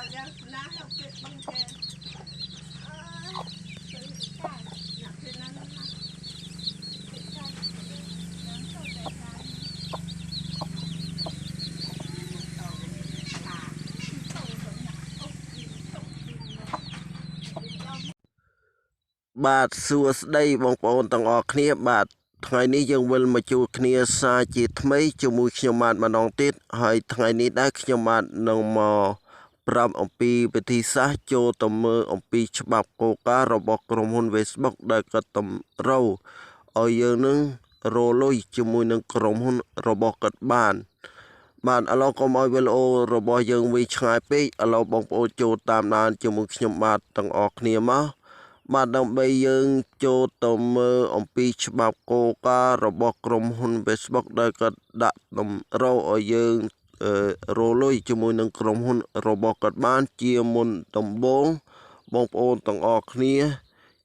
បាទសួស្តីបងប្អូនទាំងអស់គ្នាបាទថ្ងៃនេះយើងវិលមកជួបគ្នាសាជាថ្មីជាមួយខ្ញុំបាទម្ដងទៀតហើយថ្ងៃនេះដែរខ្ញុំបាទនឹងមកប្រាប់អំពីវិធីសាស្ត្រចូលទៅមើលអំពីច្បាប់គោលការណ៍របស់ក្រុមហ៊ុន Facebook ដែលគាត់តម្រូវឲ្យយើងនឹងរលុយជាមួយនឹងក្រុមហ៊ុនរបស់គាត់បានបាទឥឡូវកុំឲ្យវីដេអូរបស់យើងវិញឆ្ងាយពេកឥឡូវបងប្អូនចូលតាមដានជាមួយខ្ញុំបាទទាំងអស់គ្នាមកបាទដើម្បីយើងចូលទៅមើលអំពីច្បាប់គោលការណ៍របស់ក្រុមហ៊ុន Facebook ដែលគាត់ដាក់តម្រូវឲ្យយើងរលុយជាមួយនឹងក្រុមហ៊ុនរបស់គាត់បានជាមុនដំបូងបងប្អូនទាំងអស់គ្នា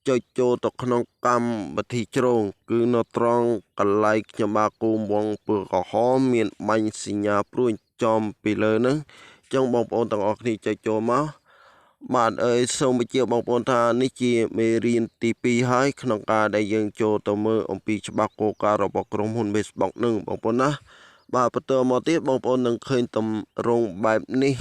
ចុចចូលទៅក្នុងកម្មវិធីជ្រងគឺនៅត្រង់កន្លែងខ្ញុំបាទគូមវងពើក្រហមមានបាញ់សញ្ញាព្រួយចំពីលើហ្នឹងអញ្ចឹងបងប្អូនទាំងអស់គ្នាចុចចូលមកបាទសូមបញ្ជាក់បងប្អូនថានេះជាមេរៀនទី2ហើយក្នុងការដែលយើងចូលទៅមើលអំពីច្បាប់គោលការណ៍របស់ក្រុមហ៊ុន Facebook នឹងបងប្អូនណាបាទបន្តមកទៀតបងប្អូននឹងឃើញតម្រងបែបនេះ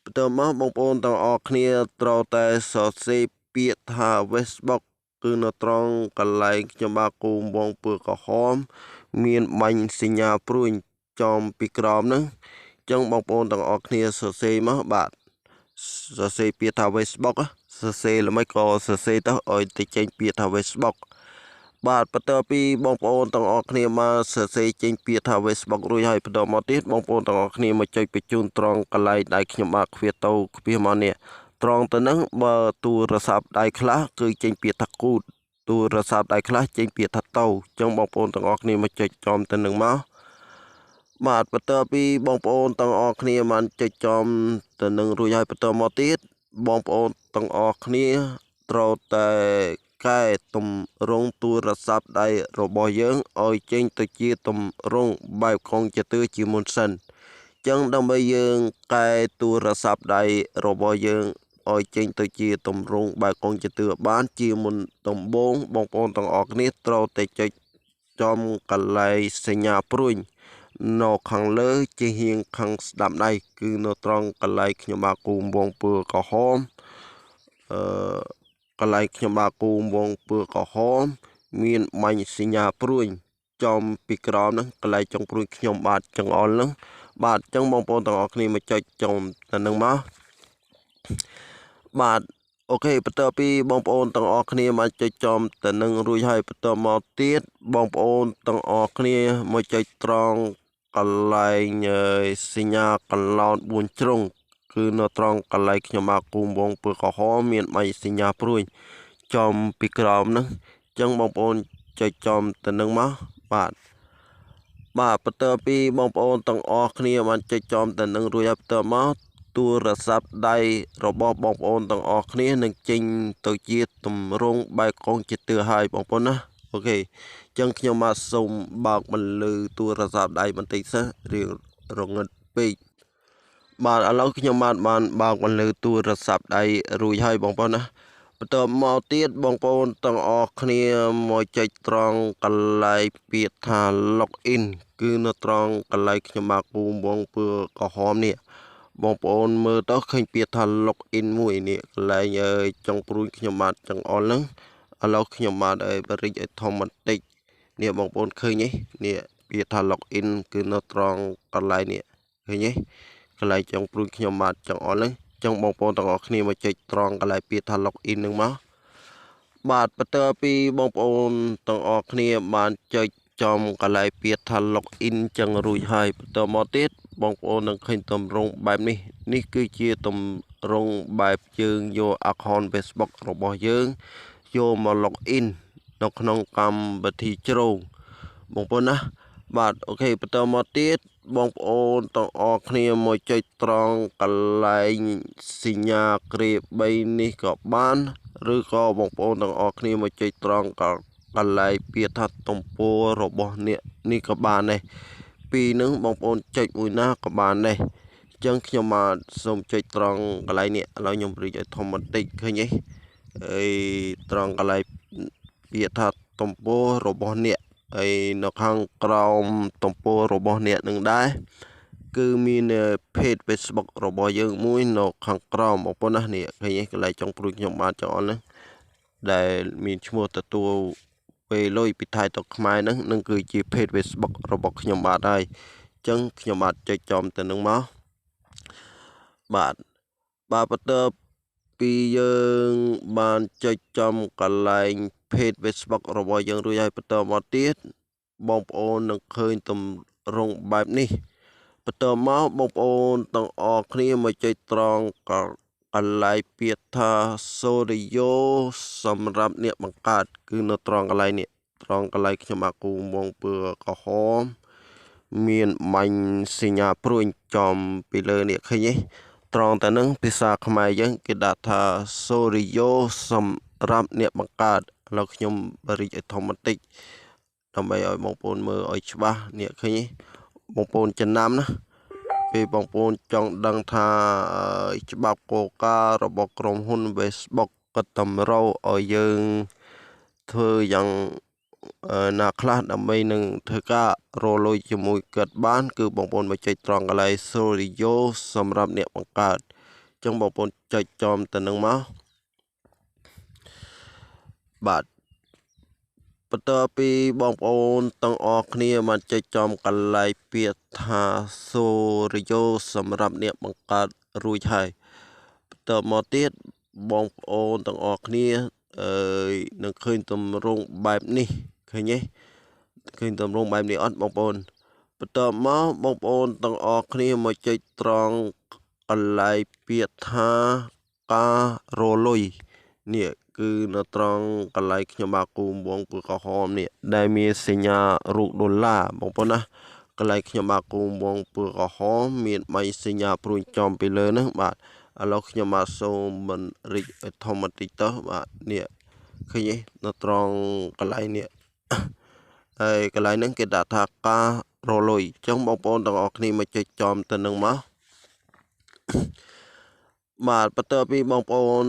បន្តមកបងប្អូនទាំងអស់គ្នាត្រូវតែសរសេរពាក្យថា Facebook គឺនៅត្រង់កន្លែងខ្ញុំបាទគូមវងពើក្រហមមានបាញ់សញ្ញាព្រួយចំពីក្រោមហ្នឹងអញ្ចឹងបងប្អូនទាំងអស់គ្នាសរសេរមកបាទសរសេរពាក្យថា Facebook សរសេរល្មិចក៏សរសេរទៅឲ្យទៅចេញពាក្យថា Facebook បាទបន្តពីបងប្អូនទាំងអស់គ្នាមកសរសេរចេញពាក្យថា Facebook រួចហើយបន្តមកទៀតបងប្អូនទាំងអស់គ្នាមកចុចបញ្ជូនត្រង់កន្លែងដែលខ្ញុំបាទខ្វៀទៅខ្វៀមកនេះត្រង់ទៅនឹងបើទូរស័ព្ទដៃខ្លះគឺចេញពាក្យថាគូតទូរស័ព្ទដៃខ្លះចេញពាក្យថាទៅអញ្ចឹងបងប្អូនទាំងអស់គ្នាមកចុចចំទៅនឹងមកបាទបន្តពីបងប្អូនទាំងអស់គ្នាបានចុចចំទៅនឹងរួចហើយបន្តមកទៀតបងប្អូនទាំងអស់គ្នាត្រូវតែកែតម្រង់ទូរស័ព្ទដៃរបស់យើងឲ្យចេញទៅជាតម្រង់បែបកុងព្យូទ័រជាមុនសិនអញ្ចឹងដើម្បីយើងកែទូរស័ព្ទដៃរបស់យើងឲ្យចេញទៅជាតម្រង់បែបកុងព្យូទ័របានជាមុនដំបូងបងប្អូនទាំងអស់គ្នាត្រូវតែចុចចំកន្លែងសញ្ញាព្រួយនៅខាងលើជាហៀងខាងស្ដាំដៃគឺនៅត្រង់កន្លែងខ្ញុំបាទគូមវងពើក្រហមកន្លែងខ្ញុំបាទគូមវងពើក្រហមមានបាញ់សញ្ញាព្រួយចំពីក្រោមហ្នឹងកន្លែងចុងព្រួយខ្ញុំបាទចង្អុលហ្នឹងបាទអញ្ចឹងបងប្អូនទាំងអស់គ្នាមកចុចចំទៅនឹងមកបាទអូខេបន្ទាប់ពីបងប្អូនទាំងអស់គ្នាមកចុចចំទៅនឹងរួចហើយបន្តមកទៀតបងប្អូនទាំងអស់គ្នាមកចុចត្រង់កន្លែងសញ្ញាកន្លោត4ជ្រុងគឺនៅត្រង់កន្លែងខ្ញុំបាទគូមវងពើក្រហមមានបាញ់សញ្ញាព្រួយចំពីក្រោមហ្នឹងអញ្ចឹងបងប្អូនចុចចំទៅនឹងមកបាទបន្ទាប់ពីបងប្អូនទាំងអស់គ្នាបានចុចចំទៅនឹងរួចហើយបន្តមកទូរស័ព្ទដៃរបស់បងប្អូនទាំងអស់គ្នានឹងចេញទៅជាទម្រង់បែបកុងព្យូទ័រហើយបងប្អូនណាអូខេអញ្ចឹងខ្ញុំបាទសូមបើកបន្លឺទូរស័ព្ទដៃបន្តិចសិនរៀងរងឹតពេកបាទឥឡូវខ្ញុំបាទបានបើកបន្លឺទូរស័ព្ទដៃរួចហើយបងប្អូនណាបន្តមកទៀតបងប្អូនទាំងអស់គ្នាមកចុចត្រង់កន្លែងពាក្យថា login គឺនៅត្រង់កន្លែងខ្ញុំបាទគូមវងពើក្រហមនេះបងប្អូនមើលទៅឃើញពាក្យថា login មួយនេះកន្លែងចុងព្រួយខ្ញុំបាទចង្អុលហ្នឹងឥឡូវខ្ញុំបាទបរិចឲ្យធំបន្តិចនេះបងប្អូនឃើញទេនេះពាក្យថា login គឺនៅត្រង់កន្លែងនេះឃើញទេកន្លែងចុងព្រួយខ្ញុំបាទចង្អុលហ្នឹងចឹងបងប្អូនទាំងអស់គ្នាមកចុចត្រង់កន្លែងពាក្យថា login ហ្នឹងមកបាទបន្តពីបងប្អូនទាំងអស់គ្នាបានចុចចំកន្លែងពាក្យថា login ចឹងរួចហើយបន្តមកទៀតបងប្អូននឹងឃើញទម្រង់បែបនេះគឺជាទម្រង់បែបយើងយក account Facebook របស់យើងយកមក login នៅក្នុងកម្មវិធីជ្រងបងប្អូនណាបាទអូខេបន្តមកទៀតបងប្អូនទាំងអស់គ្នាមកចុចត្រង់កន្លែងសញ្ញាក្រេ3នេះក៏បានឬក៏បងប្អូនទាំងអស់គ្នាមកចុចត្រង់កន្លែងពាក្យថាទំព័ររបស់អ្នកនេះក៏បានដែរពីរនឹងបងប្អូនចុចមួយណាក៏បានដែរអ ចឹងខ្ញុំមកសូមចុចត្រង់កន្លែងនេះឥឡូវខ្ញុំរីកឲ្យធំបន្តិចឃើញទេហើយត្រង់កន្លែងពាក្យថាទំព័ររបស់អ្នកហើយនៅខាងក្រោមទំព័ររបស់អ្នកនឹងដែរគឺមាន page Facebook របស់យើងមួយនៅខាងក្រោមបងប្អូនណានេះឃើញទេកន្លែងចុងព្រួយខ្ញុំបានចោលហ្នឹងដែលមានឈ្មោះទទួលពេលលុយពីថៃទៅខ្មែរហ្នឹងនឹងគឺជា page Facebook របស់ខ្ញុំបាទហើយអញ្ចឹងខ្ញុំបាទចុចចំទៅនឹងមកបាទបន្ទាប់ពីយើងបានចុចចំកន្លែង page Facebook របស់យើងរួចហើយបន្តមកទៀតបងប្អូននឹងឃើញទម្រង់បែបនេះបន្តមកបងប្អូនទាំងអស់គ្នាមកចុចត្រង់កន្លែងពាក្យថា Sodio សម្រាប់អ្នកបង្កើតគឺនៅត្រង់កន្លែងនេះត្រង់កន្លែងខ្ញុំអាគូមងពើក្រហមមានបាញ់សញ្ញាព្រួយចំពីលើនេះឃើញទេត្រង់តែនឹងភាសាខ្មែរយើងគេដាក់ថា Sodio សម្រាប់អ្នកបង្កើតឥឡូវខ្ញុំរីកឲ្យធំបន្តិចដើម្បីឲ្យបងប្អូនមើលឲ្យច្បាស់នេះឃើញទេបងប្អូនចំណាំណាពេលបងប្អូនចង់ដឹងថាច្បាប់គោលការណ៍របស់ក្រុមហ៊ុន Facebook គាត់តម្រូវឲ្យយើងធ្វើយ៉ាងណាខ្លះដើម្បីនឹងធ្វើការរលុយជាមួយគាត់បានគឺបងប្អូនមកចុចត្រង់កន្លែង Sodio សម្រាប់អ្នកបង្កើតអញ្ចឹងបងប្អូនចុចចំទៅនឹងមកបាទបន្ទាប់ពីបងប្អូនទាំងអស់គ្នាបានចុចចំកន្លែងពាក្យថា Sodio សម្រាប់អ្នកបង្កើតរួចហើយបន្តមកទៀតបងប្អូនទាំងអស់គ្នានឹងឃើញទម្រង់បែបនេះឃើញទេឃើញទម្រង់បែបនេះអត់បងប្អូនបន្តមកបងប្អូនទាំងអស់គ្នាមកចុចត្រង់កន្លែងពាក្យថាការរលុយនេះគឺនៅត្រង់កន្លែងខ្ញុំបាគូវងពូក្រហមនេះដែលមានសញ្ញារូបដុល្លារបងប្អូនណាកន្លែងខ្ញុំបាគូវងពូក្រហមមាន3សញ្ញាព្រួយចំពីលើហ្នឹងបាទឥឡូវខ្ញុំមកសូមបន្តិចធំបន្តិចទៅបាទនេះឃើញទេនៅត្រង់កន្លែងនេះហើយកន្លែងហ្នឹងគេដាក់ថាការរលុយអញ្ចឹងបងប្អូនទាំងអស់គ្នាមកចុចចំទៅនឹងមកបាទបន្ទាប់ពីបងប្អូន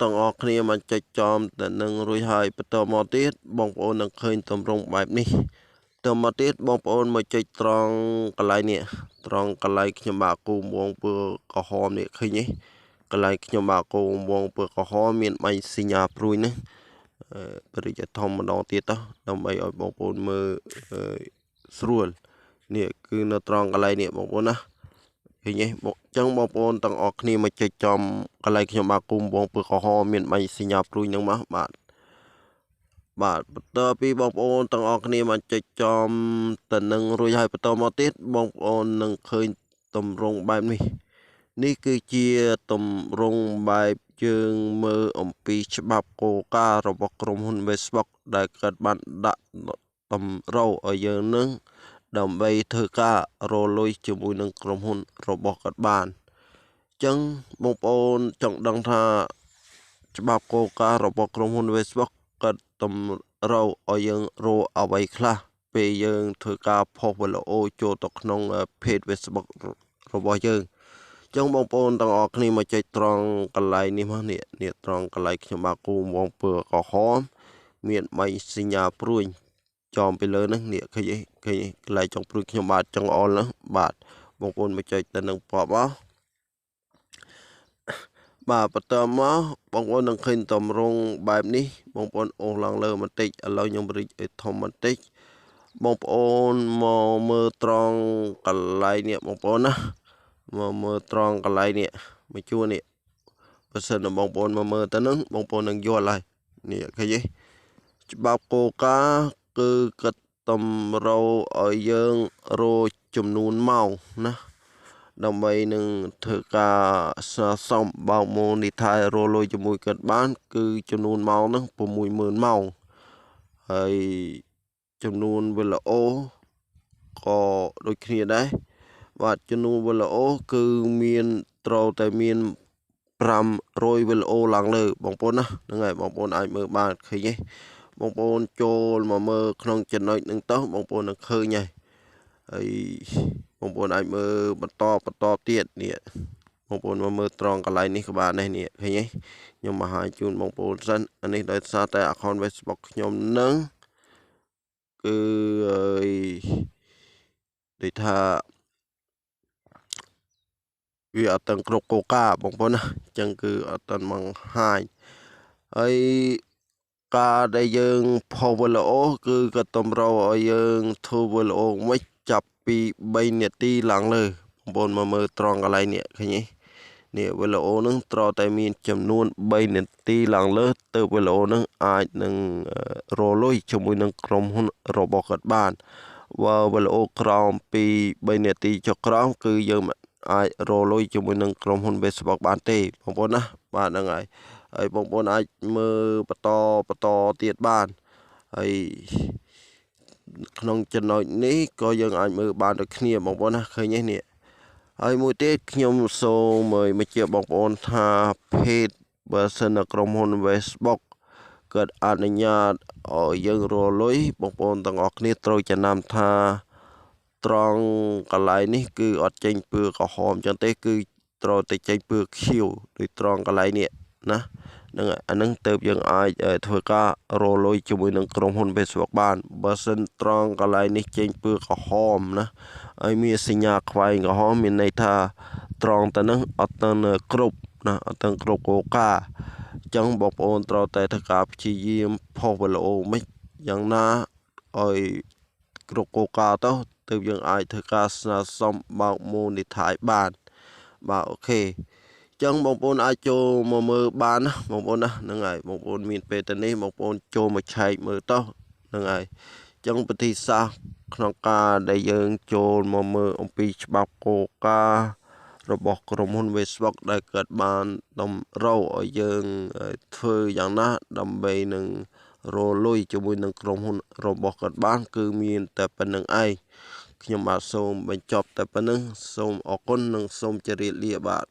ទាំងអស់គ្នាមកចុចចំទៅនឹងរួចហើយបន្តមកទៀតបងប្អូននឹងឃើញទម្រង់បែបនេះតទៅមកទៀតបងប្អូនមកចុចត្រង់កន្លែងនេះត្រង់កន្លែងខ្ញុំបាគូវងពើក្រហមនេះឃើញទេកន្លែងខ្ញុំបាគូវងពើក្រហមមានបាញ់សញ្ញាព្រួយនេះបរិយាធំម្ដងទៀតទៅដើម្បីឲ្យបងប្អូនមើលស្រួលនេះគឺនៅត្រង់កន្លែងនេះបងប្អូនណាឃើញទេអញ្ចឹងបងប្អូនទាំងអស់គ្នាមកចុចចំកន្លែងខ្ញុំបាគូវងពើក្រហមមានបាញ់សញ្ញាព្រួយនឹងមកបាទបន្ទាប់ពីបងប្អូនទាំងអស់គ្នាមកចុចចំទៅនឹងរួចហើយបន្តមកទៀតបងប្អូននឹងឃើញទម្រង់បែបនេះគឺជាទម្រង់បែបយើងមើលអំពីច្បាប់គោលការណ៍របស់ក្រុមហ៊ុន Facebook ដែលគាត់បានដាក់តម្រូវឲ្យយើងនឹងដើម្បីធ្វើការរលុយជាមួយនឹងក្រុមហ៊ុនរបស់គាត់បានអញ្ចឹងបងប្អូនចង់ដឹងថាច្បាប់គោលការណ៍របស់ក្រុមហ៊ុន Facebook គាត់តម្រូវឲ្យយើងរកអ្វីខ្លះពេលយើងធ្វើការផុសវីដេអូចូលទៅក្នុង page Facebook របស់យើងអញ្ចឹងបងប្អូនទាំងអស់គ្នាមកចុចត្រង់កន្លែងនេះមកនេះត្រង់កន្លែងខ្ញុំបាគូវងពើក្រហមមាន3សញ្ញាព្រួយចំពីលើហ្នឹងនេះឃើញកន្លែងចុងព្រួយខ្ញុំបាទចង់អល់ហ្នឹងបាទបងប្អូនមកចុចទៅនឹងពណ៌មកបាទបន្តមកបងប្អូននឹងឃើញតម្រង់បែបនេះបងប្អូនអូសឡើងលើបន្តិចឥឡូវខ្ញុំរីកឲ្យធំបន្តិចបងប្អូនមកមើលត្រង់កន្លែងនេះបងប្អូនណាមកមើលត្រង់កន្លែងនេះមកជួរនេះបើសិនតែបងប្អូនមកមើលទៅនឹងបងប្អូននឹងយល់ហើយនេះឃើញទេច្បាប់គោលការណ៍គឺគាត់តម្រូវឲ្យយើងរកចំនួនម៉ោងណាដើម្បីនឹងធ្វើការសំបោកម៉ូនីថៃរលុយជាមួយគាត់បានគឺចំនួនម៉ោងហ្នឹង60000ម៉ោងហើយចំនួនវីដេអូក៏ដូចគ្នាដែរបាទចំនួនវីដេអូគឺមានត្រូវតែមាន500វីដេអូឡើងលើបងប្អូនណាហ្នឹងហើយបងប្អូនអាចមើលបានឃើញទេបងប្អូនចូលមកមើលក្នុងចំណុចហ្នឹងទៅបងប្អូននឹងឃើញហើយ ហើយបងប្អូនអាចមើលបន្តទៀតនេះបងប្អូនមកមើលត្រង់កន្លែងនេះក៏បានដែរនេះឃើញទេខ្ញុំបង្ហាញជូនបងប្អូនសិនអានេះដោយសារតែ account Facebook ខ្ញុំនឹងគឺដូចថាវាអត់ទាំងគ្រប់កូកាបងប្អូនណាអញ្ចឹងគឺអត់ទាំងបង្ហាញហើយការដែលយើងផុសវីដេអូគឺក៏តម្រូវឲ្យយើងធ្វើវីដេអូមិនចាប់ពី3នាទីឡើងលើបងប្អូនមកមើលត្រង់កន្លែងនេះឃើញទេនេះវីដេអូនឹងត្រូវតែមានចំនួន3នាទីឡើងលើទើបវីដេអូនឹងអាចនឹងរលុយជាមួយនឹងក្រុមហ៊ុនរបស់គាត់បានបើវីដេអូក្រោមពី3នាទីចុះក្រោមគឺយើងអាចរលុយជាមួយនឹងក្រុមហ៊ុន Facebook បានទេបងប្អូនណាបាទហ្នឹងហើយបងប្អូនអាចមើលបន្តទៀតបានហើយក្នុងចំណុចនេះក៏យើងអាចមើលបានដូចគ្នាបងប្អូនណាឃើញទេនេះហើយមួយទៀតខ្ញុំសូមមកជាបងប្អូនថាเพจបើសិននៅក្រុមហ៊ុន Facebook គាត់អនុញ្ញាតឲ្យយើងរលុយបងប្អូនទាំងអស់គ្នាត្រូវចំណាំថាត្រង់កន្លែងនេះគឺអត់ចេញពើក្រហមចឹងទេគឺត្រូវតែចេញពើខៀវដូចត្រង់កន្លែងនេះណាហ្នឹងអាហ្នឹងទៅយើងអាចធ្វើការរលុយជាមួយនឹងក្រុមហ៊ុន Facebook បានបើសិនត្រង់កន្លែងនេះចេញពើក្រហមណាហើយមានសញ្ញាខ្វែងក្រហមមានន័យថាត្រង់ទៅនឹងអត់ទៅគ្រប់ណាអត់ទៅគ្រប់កូកាចឹងបងប្អូនត្រូវតែធ្វើការព្យាយាមផុសវីដេអូមិនយ៉ាងណាឲ្យគ្រប់កូកាទៅទើបយើងអាចធ្វើការស្នើសុំបើក monetize បានបាទអូខេចឹងបងប្អូនអាចចូលមកមើលបានណាបងប្អូនណាហ្នឹងហើយបងប្អូនមានពេលទៅនេះបងប្អូនចូលមកឆែកមើលទៅហ្នឹងហើយចឹងវិធីសាស្ត្រក្នុងការដែលយើងចូលមកមើលអំពីច្បាប់កូការបស់ក្រុមហ៊ុន Facebook ដែលគាត់បានតម្រូវឲ្យយើងធ្វើយ៉ាងណាដើម្បីនឹងរលុយជាមួយនឹងក្រុមហ៊ុនរបស់គាត់បានគឺមានតែប៉ុណ្្នឹងឯងខ្ញុំបាទសូមបញ្ចប់តែប៉ុណ្្នឹងសូមអរគុណនិងសូមជម្រាបលាបាទ